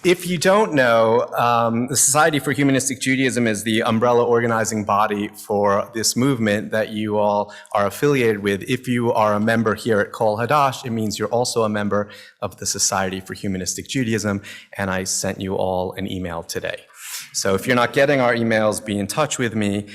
If you don't know, the Society for Humanistic Judaism is the umbrella organizing body for this movement that you all are affiliated with. If you are a member here at Kol Hadash, it means you're also a member of the Society for Humanistic Judaism, and I sent you all an email today. So if you're not getting our emails, be in touch with me.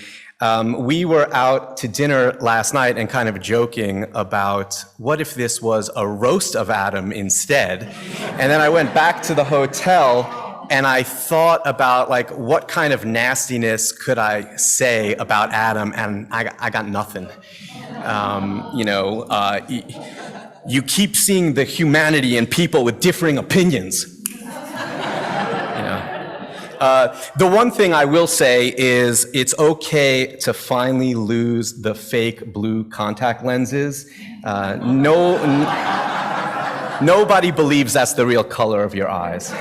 We were out to dinner last night and kind of joking about what if this was a roast of Adam instead. And then I went back to the hotel and I thought about like what kind of nastiness could I say about Adam, and I got nothing. You keep seeing the humanity in people with differing opinions. The one thing I will say is it's okay to finally lose the fake blue contact lenses. Nobody believes that's the real color of your eyes.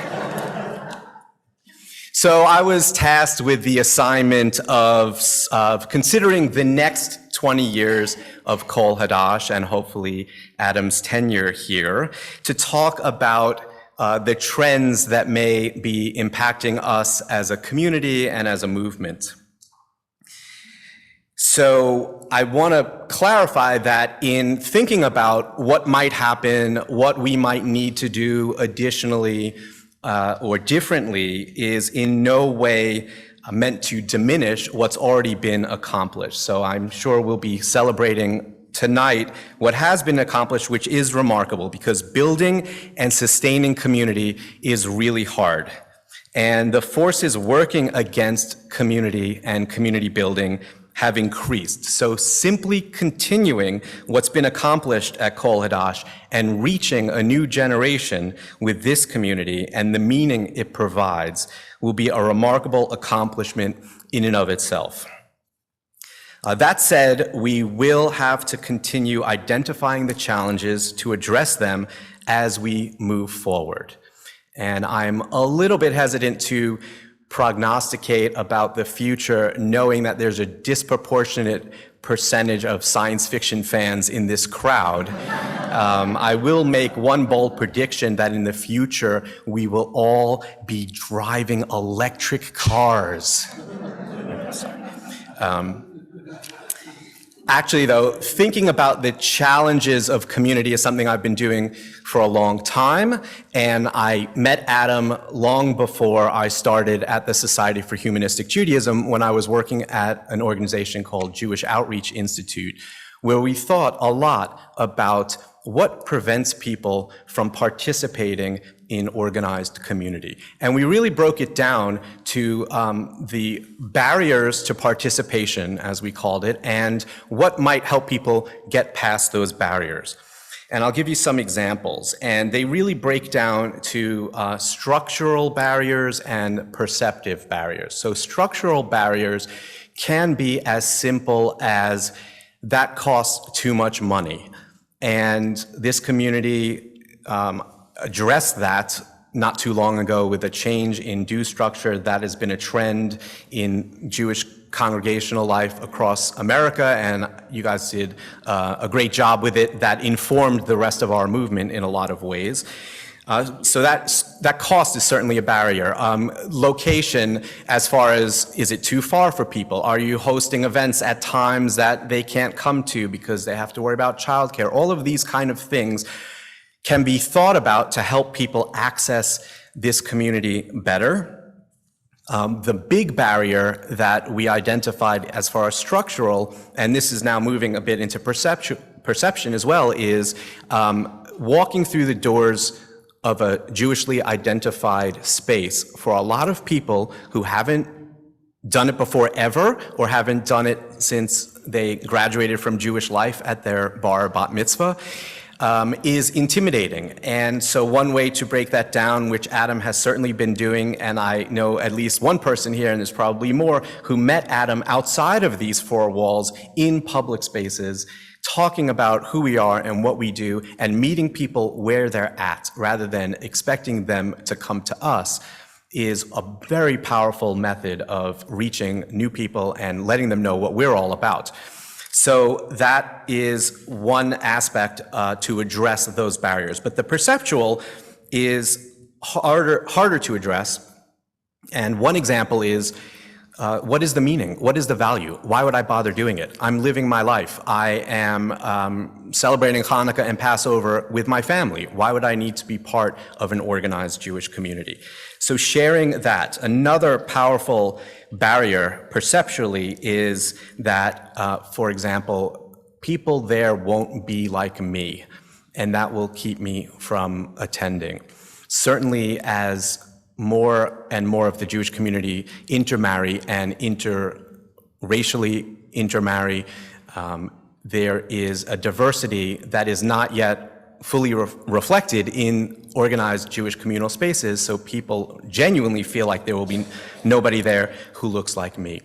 So I was tasked with the assignment of considering the next 20 years of Kol Hadash and hopefully Adam's tenure here to talk about the trends that may be impacting us as a community and as a movement. So I want to clarify that in thinking about what might happen, what we might need to do additionally or differently is in no way meant to diminish what's already been accomplished. So I'm sure we'll be celebrating tonight what has been accomplished, which is remarkable because building and sustaining community is really hard. And the forces working against community and community building have increased. So simply continuing what's been accomplished at Kol Hadash and reaching a new generation with this community and the meaning it provides will be a remarkable accomplishment in and of itself. That said, we will have to continue identifying the challenges to address them as we move forward. And I'm a little bit hesitant to prognosticate about the future, knowing that there's a disproportionate percentage of science fiction fans in this crowd. I will make one bold prediction that in the future, we will all be driving electric cars. Actually, though, thinking about the challenges of community is something I've been doing for a long time, and I met Adam long before I started at the Society for Humanistic Judaism when I was working at an organization called Jewish Outreach Institute, where we thought a lot about what prevents people from participating in organized community. And we really broke it down to the barriers to participation, as we called it, and what might help people get past those barriers. And I'll give you some examples. And they really break down to structural barriers and perceptive barriers. So structural barriers can be as simple as that costs too much money. And this community addressed that not too long ago with a change in due structure that has been a trend in Jewish congregational life across America, and you guys did a great job with it that informed the rest of our movement in a lot of ways. So that cost is certainly a barrier. Location, as far as, is it too far for people? Are you hosting events at times that they can't come to because they have to worry about childcare? All of these kind of things can be thought about to help people access this community better. The big barrier that we identified as far as structural, and this is now moving a bit into perception as well, is walking through the doors of a Jewishly identified space for a lot of people who haven't done it before ever or haven't done it since they graduated from Jewish life at their bar or bat mitzvah. Is intimidating. And so one way to break that down, which Adam has certainly been doing, and I know at least one person here, and there's probably more, who met Adam outside of these four walls in public spaces, talking about who we are and what we do, and meeting people where they're at, rather than expecting them to come to us, is a very powerful method of reaching new people and letting them know what we're all about. So that is one aspect to address those barriers. But the perceptual is harder to address. And one example is, what is the meaning? What is the value? Why would I bother doing it? I'm living my life. I am celebrating Hanukkah and Passover with my family. Why would I need to be part of an organized Jewish community? So sharing that. Another powerful barrier perceptually is that, for example, people there won't be like me, and that will keep me from attending. Certainly as more and more of the Jewish community intermarry and racially intermarry, there is a diversity that is not yet fully reflected in organized Jewish communal spaces, so people genuinely feel like there will be nobody there who looks like me.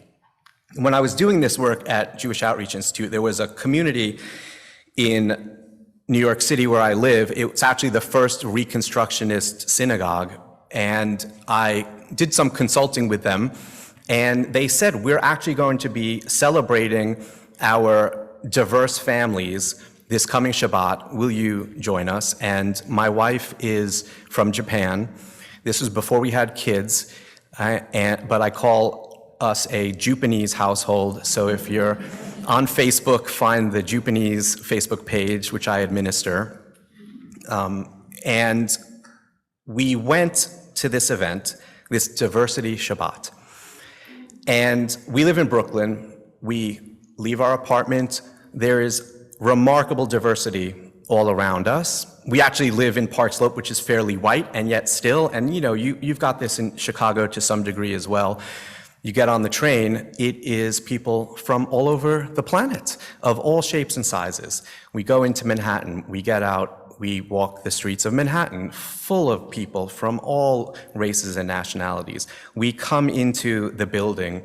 When I was doing this work at Jewish Outreach Institute, there was a community in New York City where I live. It's actually the first Reconstructionist synagogue, and I did some consulting with them, and they said, we're actually going to be celebrating our diverse families this coming Shabbat. Will you join us? And my wife is from Japan. This was before we had kids, but I call us a Japanese household. So if you're on Facebook, find the Japanese Facebook page, which I administer. And we went to this event, this Diversity Shabbat. And we live in Brooklyn. We leave our apartment. There is remarkable diversity all around us. We actually live in Park Slope, which is fairly white, and yet still, and you've got this in Chicago to some degree as well. You get on the train, it is people from all over the planet, of all shapes and sizes. We go into Manhattan, we get out, we walk the streets of Manhattan, full of people from all races and nationalities. We come into the building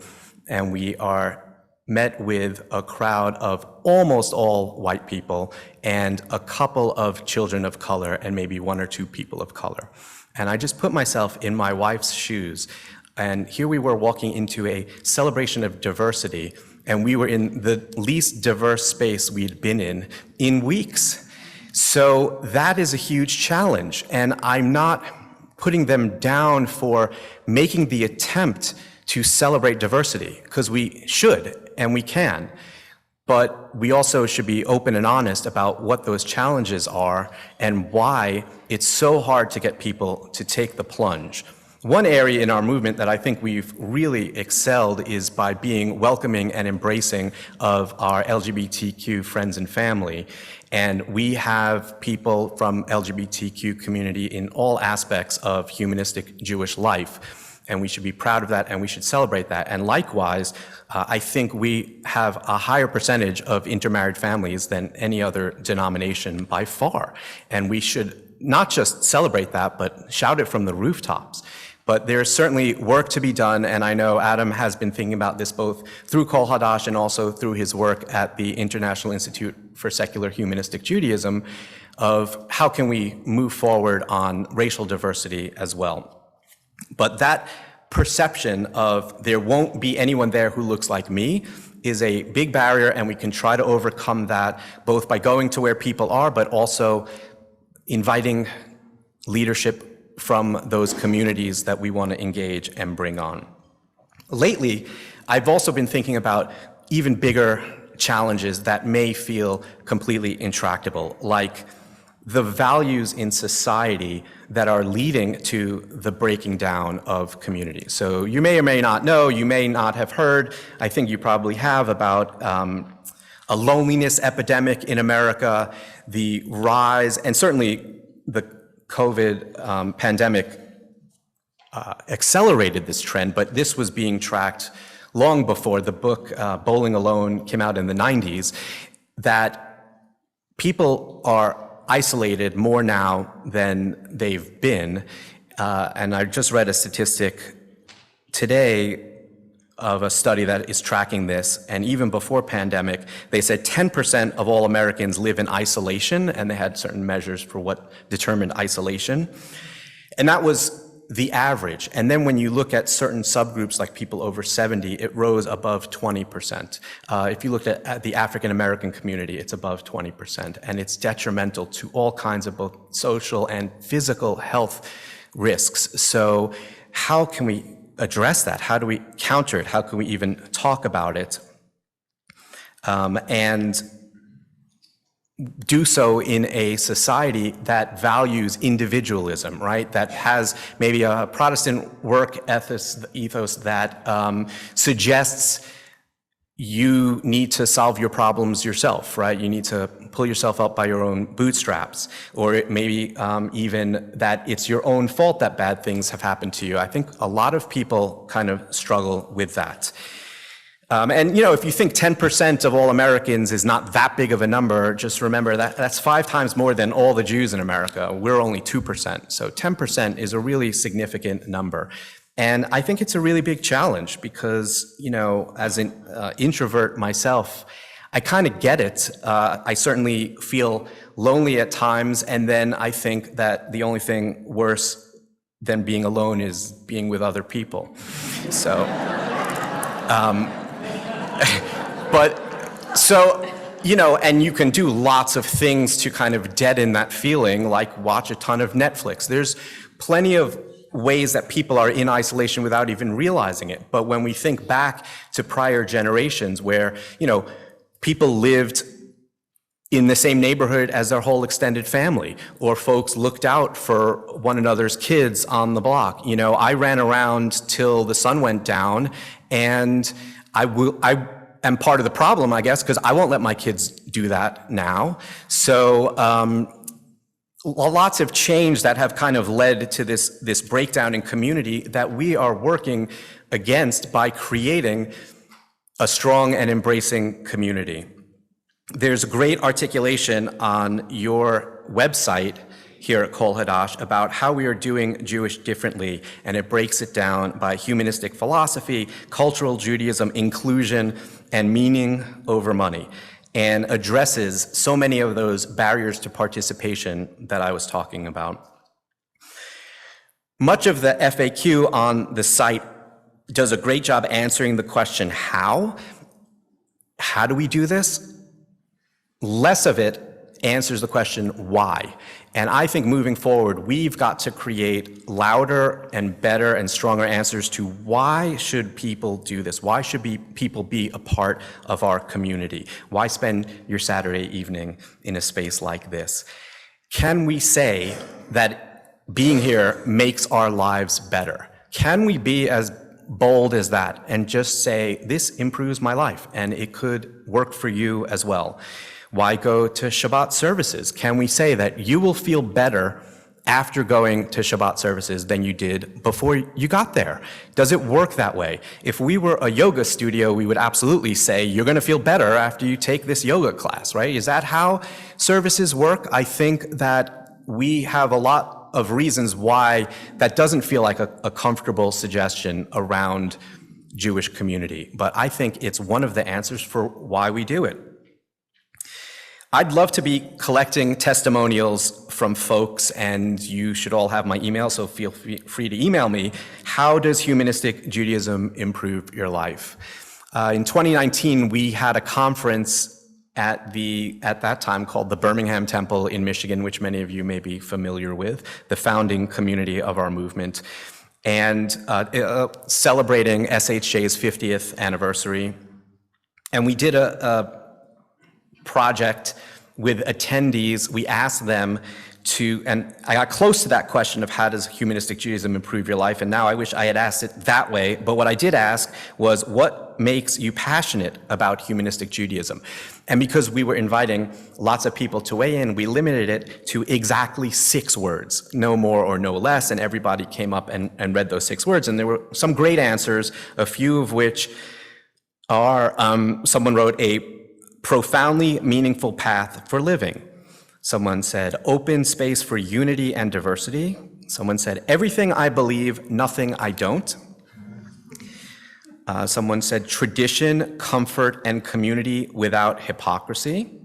and we are met with a crowd of almost all white people and a couple of children of color and maybe one or two people of color. And I just put myself in my wife's shoes. And here we were walking into a celebration of diversity, and we were in the least diverse space we'd been in weeks. So that is a huge challenge, and I'm not putting them down for making the attempt to celebrate diversity, because we should and we can, but we also should be open and honest about what those challenges are and why it's so hard to get people to take the plunge. One area in our movement that I think we've really excelled is by being welcoming and embracing of our LGBTQ friends and family. And we have people from LGBTQ community in all aspects of humanistic Jewish life. And we should be proud of that and we should celebrate that. And likewise, I think we have a higher percentage of intermarried families than any other denomination by far. And we should not just celebrate that, but shout it from the rooftops. But there's certainly work to be done, and I know Adam has been thinking about this both through Kol Hadash and also through his work at the International Institute for Secular Humanistic Judaism, of how can we move forward on racial diversity as well. But that perception of there won't be anyone there who looks like me is a big barrier, and we can try to overcome that both by going to where people are, but also inviting leadership from those communities that we want to engage and bring on. Lately, I've also been thinking about even bigger challenges that may feel completely intractable, like the values in society that are leading to the breaking down of communities. So you may or may not know, you may not have heard, I think you probably have, about a loneliness epidemic in America, the rise, and certainly the COVID pandemic accelerated this trend, but this was being tracked long before. The book Bowling Alone came out in the 90s, that people are isolated more now than they've been. And I just read a statistic today of a study that is tracking this, and even before pandemic, they said 10% of all Americans live in isolation, and they had certain measures for what determined isolation. And that was the average. And then when you look at certain subgroups like people over 70, it rose above 20%. If you looked at the African American community, it's above 20%, and it's detrimental to all kinds of both social and physical health risks. So how can we address that? How do we counter it? How can we even talk about it? And do so in a society that values individualism, right? That has maybe a Protestant work ethos that suggests you need to solve your problems yourself, right? You need to pull yourself up by your own bootstraps, or it maybe even that it's your own fault that bad things have happened to you. I think a lot of people kind of struggle with that. And if you think 10% of all Americans is not that big of a number, just remember that that's 5 times more than all the Jews in America. We're only 2%. So 10% is a really significant number. And I think it's a really big challenge because, as an introvert myself, I kind of get it. I certainly feel lonely at times. And then I think that the only thing worse than being alone is being with other people. So, and you can do lots of things to kind of deaden that feeling, like watch a ton of Netflix. There's plenty of ways that people are in isolation without even realizing it. But when we think back to prior generations where, people lived in the same neighborhood as their whole extended family, or folks looked out for one another's kids on the block. I ran around till the sun went down, and I am part of the problem, I guess, because I won't let my kids do that now. So lots of change that have kind of led to this breakdown in community that we are working against by creating a strong and embracing community. There's great articulation on your website here at Kol Hadash about how we are doing Jewish differently, and it breaks it down by humanistic philosophy, cultural Judaism, inclusion, and meaning over money, and addresses so many of those barriers to participation that I was talking about. Much of the FAQ on the site does a great job answering the question, how? How do we do this? Less of it answers the question, why? And I think moving forward, we've got to create louder and better and stronger answers to why should people do this? Why should people be a part of our community? Why spend your Saturday evening in a space like this? Can we say that being here makes our lives better? Can we be as bold as that and just say, this improves my life and it could work for you as well? Why go to Shabbat services? Can we say that you will feel better after going to Shabbat services than you did before you got there? Does it work that way? If we were a yoga studio, we would absolutely say, you're going to feel better after you take this yoga class, right? Is that how services work? I think that we have a lot of reasons why that doesn't feel like a comfortable suggestion around Jewish community, but I think it's one of the answers for why we do it. I'd love to be collecting testimonials from folks, and you should all have my email, so feel free to email me. How does Humanistic Judaism improve your life? In 2019, we had a conference at that time called the Birmingham Temple in Michigan, which many of you may be familiar with, the founding community of our movement, and celebrating SHJ's 50th anniversary. And we did a project with attendees. We asked them to, and I got close to that question of how does Humanistic Judaism improve your life, and now I wish I had asked it that way, but what I did ask was, what makes you passionate about Humanistic Judaism? And because we were inviting lots of people to weigh in, we limited it to exactly 6 words, no more or no less, and everybody came up and read those 6 words, and there were some great answers, a few of which are, someone wrote, a profoundly meaningful path for living. Someone said, open space for unity and diversity. Someone said, everything I believe, nothing I don't. Someone said, tradition, comfort, and community without hypocrisy.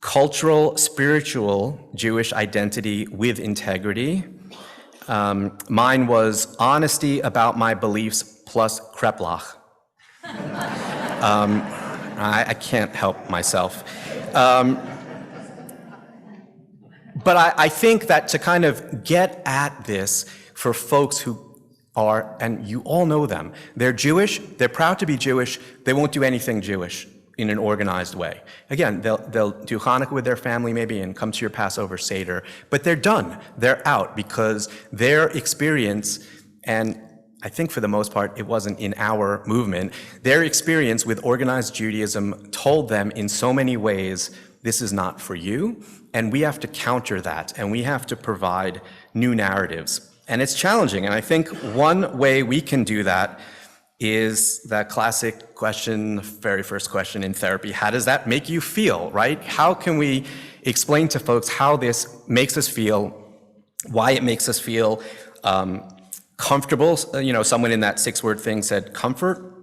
Cultural, spiritual Jewish identity with integrity. Mine was honesty about my beliefs plus kreplach. I can't help myself. But I think that to kind of get at this for folks who are, and you all know them, they're Jewish, they're proud to be Jewish, they won't do anything Jewish in an organized way. Again, they'll do Hanukkah with their family maybe and come to your Passover Seder, but they're done, they're out, because their experience, and I think for the most part it wasn't in our movement, their experience with organized Judaism told them in so many ways, this is not for you, and we have to counter that, and we have to provide new narratives. And it's challenging, and I think one way we can do that is that classic question, very first question in therapy, how does that make you feel, right? How can we explain to folks how this makes us feel, why it makes us feel comfortable? You know, someone in that 6-word thing said comfort.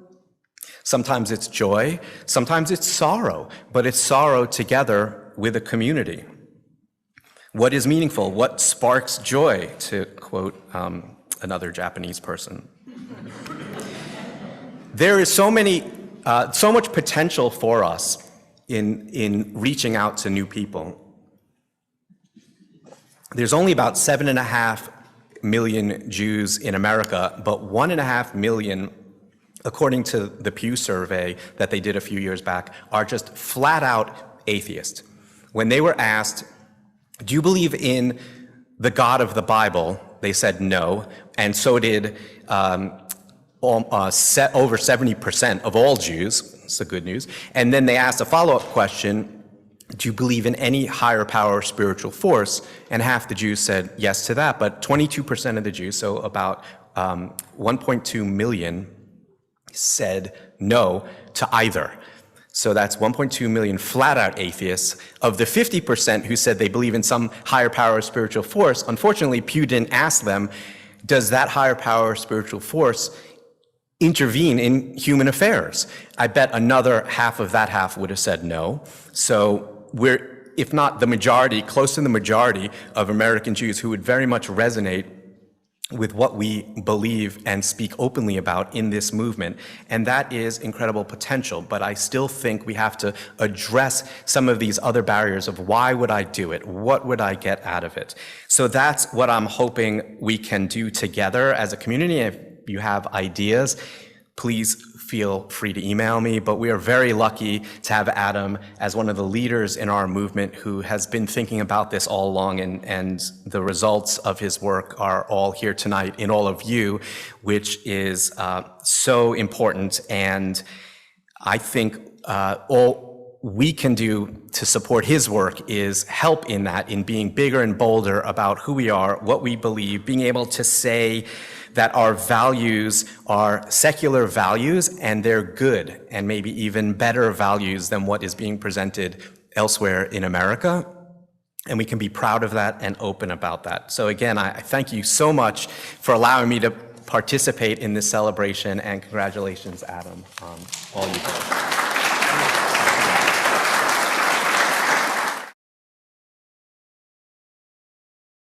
Sometimes it's joy, sometimes it's sorrow, but it's sorrow together with a community. What is meaningful? What sparks joy, to quote another Japanese person? There is so much potential for us in reaching out to new people. There's only about 7.5 million Jews in America, but 1.5 million, according to the Pew survey that they did a few years back, are just flat out atheists. When they were asked, do you believe in the God of the Bible? They said no, and so did over 70% of all Jews. That's the good news. And then they asked a follow-up question, do you believe in any higher power or spiritual force? And half the Jews said yes to that, but 22% of the Jews, so about 1.2 million, said no to either. So that's 1.2 million flat-out atheists. Of the 50% who said they believe in some higher power or spiritual force, unfortunately, Pew didn't ask them, does that higher power or spiritual force intervene in human affairs? I bet another half of that half would have said no. So we're, if not the majority, close to the majority of American Jews who would very much resonate with what we believe and speak openly about in this movement. And that is incredible potential, but I still think we have to address some of these other barriers of why would I do it? What would I get out of it? So that's what I'm hoping we can do together as a community. If you have ideas, please feel free to email me, but we are very lucky to have Adam as one of the leaders in our movement who has been thinking about this all along, and the results of his work are all here tonight in all of you, which is so important. And I think all we can do to support his work is help in that, in being bigger and bolder about who we are, what we believe, being able to say that our values are secular values and they're good and maybe even better values than what is being presented elsewhere in America. And we can be proud of that and open about that. So again, I thank you so much for allowing me to participate in this celebration, and congratulations, Adam, on all you did.